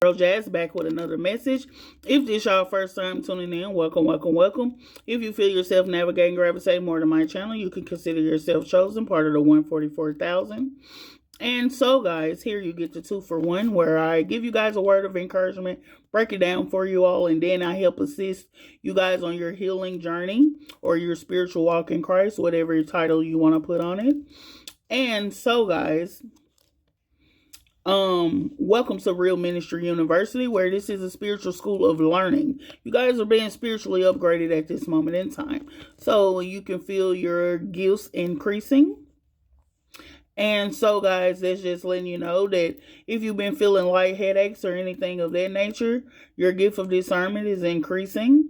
Girl Jazz back with another message. If this y'all first time tuning in, welcome, welcome, welcome. If you feel yourself navigating, gravitating more to my channel, you can consider yourself chosen, part of the 144,000. And so, guys, here you get the 2-for-1, where I give you guys a word of encouragement, break it down for you all, and then I help assist you guys on your healing journey or your spiritual walk in Christ, whatever title you want to put on it. And so, guys, welcome to Real Ministry University, where this is a spiritual school of learning. You guys are being spiritually upgraded at this moment in time, so you can feel your gifts increasing. And so, guys, that's just letting you know that if you've been feeling light headaches or anything of that nature, your gift of discernment is increasing.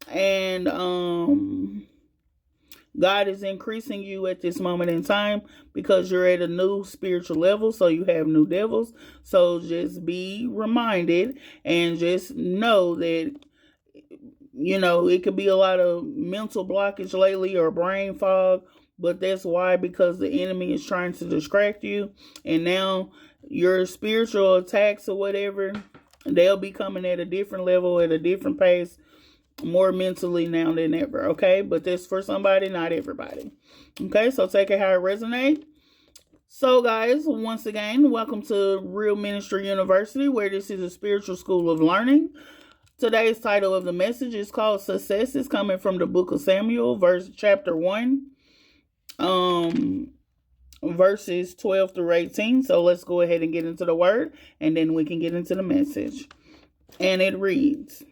And God is increasing you at this moment in time because you're at a new spiritual level, so you have new devils. So just be reminded and just know that, you know, it could be a lot of mental blockage lately or brain fog, but that's why, because the enemy is trying to distract you, and now your spiritual attacks or whatever, they'll be coming at a different level, at a different pace, more mentally now than ever, okay? But that's for somebody, not everybody. Okay, so take it how it resonates. So, guys, once again, welcome to Real Ministry University, where this is a spiritual school of learning. Today's title of the message is called Success. It's coming from the book of Samuel, chapter 1, verses 12 through 18. So let's go ahead and get into the word, and then we can get into the message. And it reads,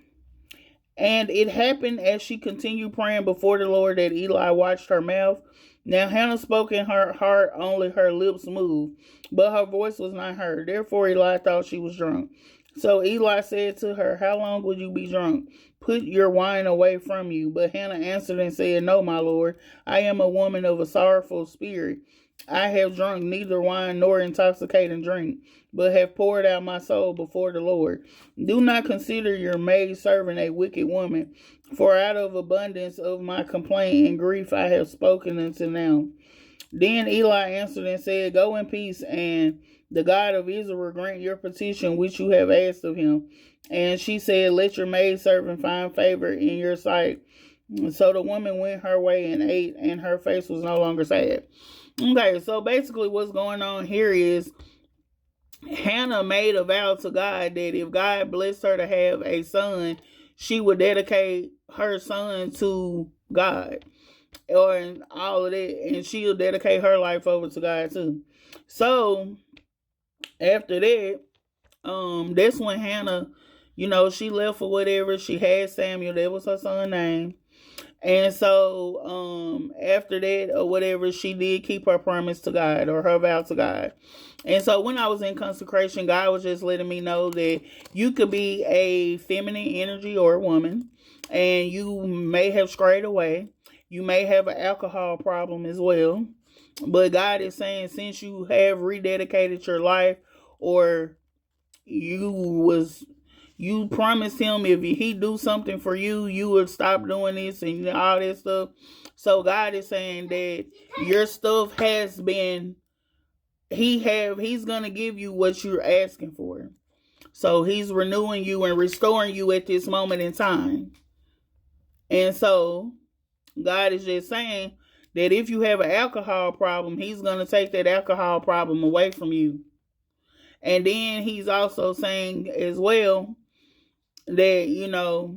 "And it happened as she continued praying before the Lord that Eli watched her mouth. Now Hannah spoke in her heart, only her lips moved, but her voice was not heard. Therefore Eli thought she was drunk. So Eli said to her, 'How long will you be drunk? Put your wine away from you.' But Hannah answered and said, 'No, my Lord, I am a woman of a sorrowful spirit. I have drunk neither wine nor intoxicating drink, but have poured out my soul before the Lord. Do not consider your maidservant a wicked woman, for out of abundance of my complaint and grief I have spoken until now.' Then Eli answered and said, 'Go in peace, and the God of Israel grant your petition which you have asked of him.' And she said, 'Let your maidservant find favor in your sight.' So the woman went her way and ate, and her face was no longer sad." Okay, so basically what's going on here is Hannah made a vow to God that if God blessed her to have a son, she would dedicate her son to God, or all of that, and she'll dedicate her life over to God too. So after that, that's when Hannah, you know, she left or whatever. She had Samuel, that was her son's name. And so after that or whatever, she did keep her promise to God, or her vow to God. And so when I was in consecration, God was just letting me know that you could be a feminine energy or a woman, and you may have strayed away. You may have an alcohol problem as well. But God is saying, since you have rededicated your life, or you promised him if he do something for you, you would stop doing this and all that stuff. So God is saying that your stuff has been, he's going to give you what you're asking for. So he's renewing you and restoring you at this moment in time. And so God is just saying that if you have an alcohol problem, he's going to take that alcohol problem away from you. And then he's also saying as well that, you know,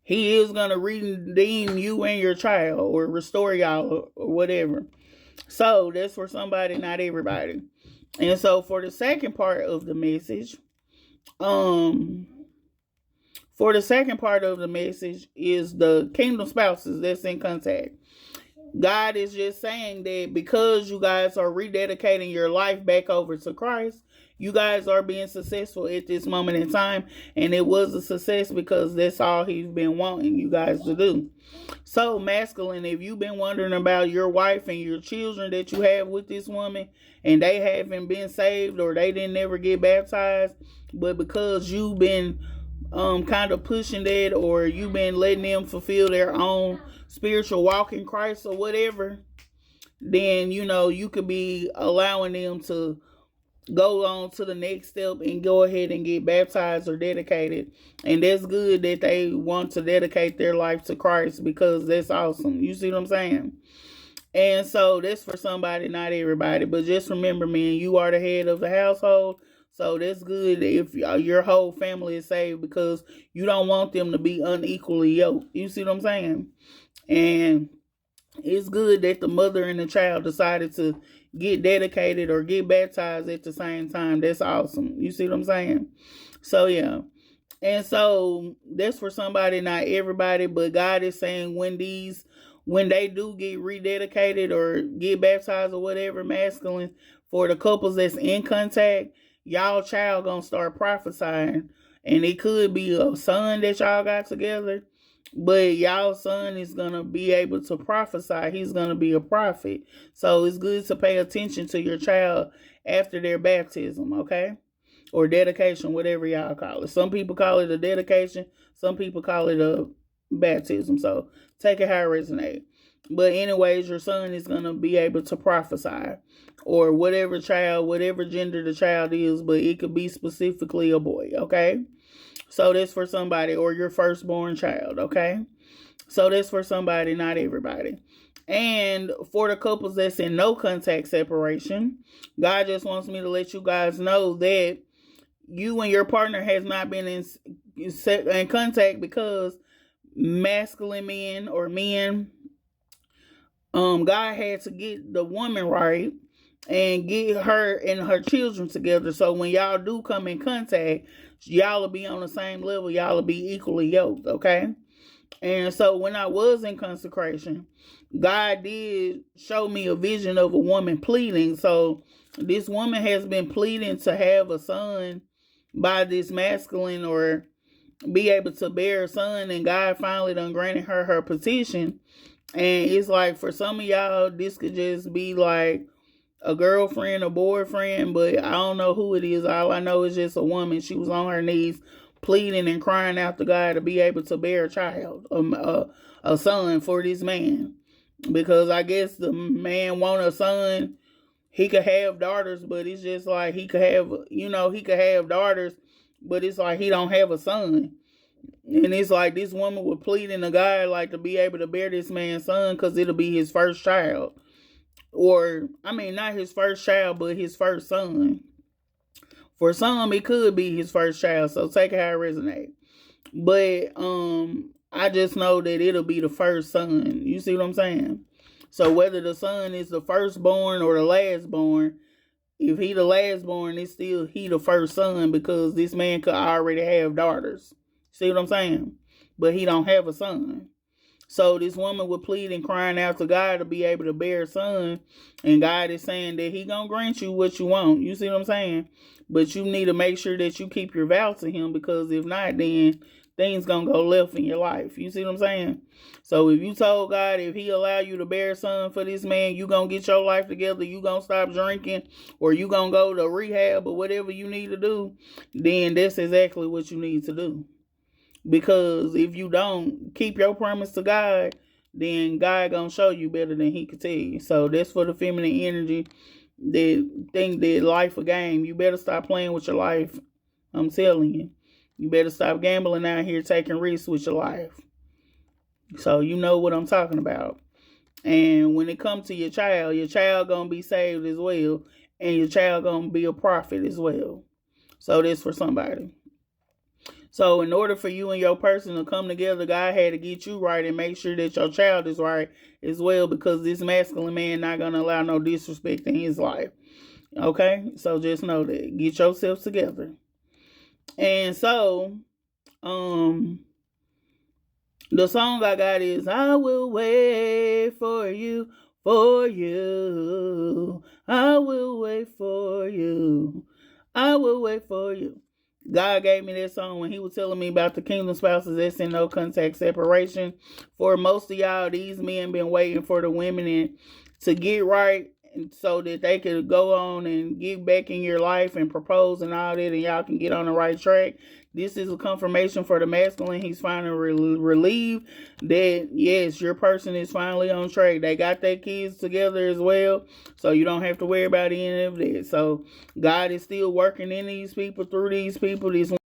he is going to redeem you and your child, or restore y'all, or whatever. So that's for somebody, not everybody. And so for the second part of the message, is the kingdom spouses that's in contact. God is just saying that because you guys are rededicating your life back over to Christ, you guys are being successful at this moment in time. And it was a success because that's all he's been wanting you guys to do. So, masculine, if you've been wondering about your wife and your children that you have with this woman, and they haven't been saved, or they didn't ever get baptized, but because you've been kind of pushing that, or you've been letting them fulfill their own spiritual walk in Christ or whatever, then, you know, you could be allowing them to go on to the next step and go ahead and get baptized or dedicated. And that's good that they want to dedicate their life to Christ, because that's awesome. You see what I'm saying? And so that's for somebody, not everybody. But just remember, man, you are the head of the household. So that's good if your whole family is saved, because you don't want them to be unequally yoked. You see what I'm saying? And it's good that the mother and the child decided to get dedicated or get baptized at the same time. That's awesome. You see what I'm saying? So, yeah. And so that's for somebody, not everybody, but God is saying when they do get rededicated or get baptized or whatever, masculine, for the couples that's in contact, y'all child gonna start prophesying. And it could be a son that y'all got together, but y'all son is gonna be able to prophesy. He's gonna be a prophet. So it's good to pay attention to your child after their baptism, okay? Or dedication, whatever y'all call it. Some people call it a dedication. Some people call it a baptism. So take it how it resonates. But anyways, your son is going to be able to prophesy. Or whatever child, whatever gender the child is. But it could be specifically a boy, okay? So that's for somebody. Or your firstborn child, okay? So that's for somebody, not everybody. And for the couples that's in no contact separation, God just wants me to let you guys know that you and your partner has not been in contact because masculine men or men, God had to get the woman right and get her and her children together. So when y'all do come in contact, y'all will be on the same level. Y'all will be equally yoked, okay? And so when I was in consecration, God did show me a vision of a woman pleading. So this woman has been pleading to have a son by this masculine, or be able to bear a son, and God finally done granted her petition. And it's like, for some of y'all, this could just be like a girlfriend or boyfriend, but I don't know who it is. All I know is just a woman. She was on her knees pleading and crying out to God to be able to bear a child, a son for this man. Because I guess the man want a son. He could have daughters, but it's just like he could have daughters, but it's like he don't have a son. And it's like this woman was pleading to God, like, to be able to bear this man's son, because it'll be his first child. Or, I mean, not his first child, but his first son. For some, it could be his first child, so take it how it resonates. But I just know that it'll be the first son. You see what I'm saying? So whether the son is the firstborn or the lastborn, if he the lastborn, it's still he the first son, because this man could already have daughters. See what I'm saying? But he don't have a son. So this woman would plead and crying out to God to be able to bear a son. And God is saying that he gonna grant you what you want. You see what I'm saying? But you need to make sure that you keep your vow to him, because if not, then things gonna go left in your life. You see what I'm saying? So if you told God, if he allow you to bear a son for this man, you gonna get your life together, you gonna stop drinking, or you gonna go to rehab, or whatever you need to do, then that's exactly what you need to do. Because if you don't keep your promise to God, then God gonna show you better than he could tell you. So that's for the feminine energy that think that life a game. You better stop playing with your life. I'm telling you. You better stop gambling out here, taking risks with your life. So you know what I'm talking about. And when it comes to your child gonna be saved as well. And your child gonna be a prophet as well. So this for somebody. So in order for you and your person to come together, God had to get you right and make sure that your child is right as well, because this masculine man not going to allow no disrespect in his life. Okay? So just know that. Get yourselves together. And so, the song I got is, I will wait for you, for you. I will wait for you. I will wait for you. God gave me that song when he was telling me about the kingdom spouses that's in no contact separation. For most of y'all, these men been waiting for the women to get right so that they could go on and get back in your life and propose and all that, and y'all can get on the right track. This is a confirmation for the masculine. He's finally relieved that, yes, your person is finally on track. They got their kids together as well, so you don't have to worry about any of that. So God is still working in these people, through these people. This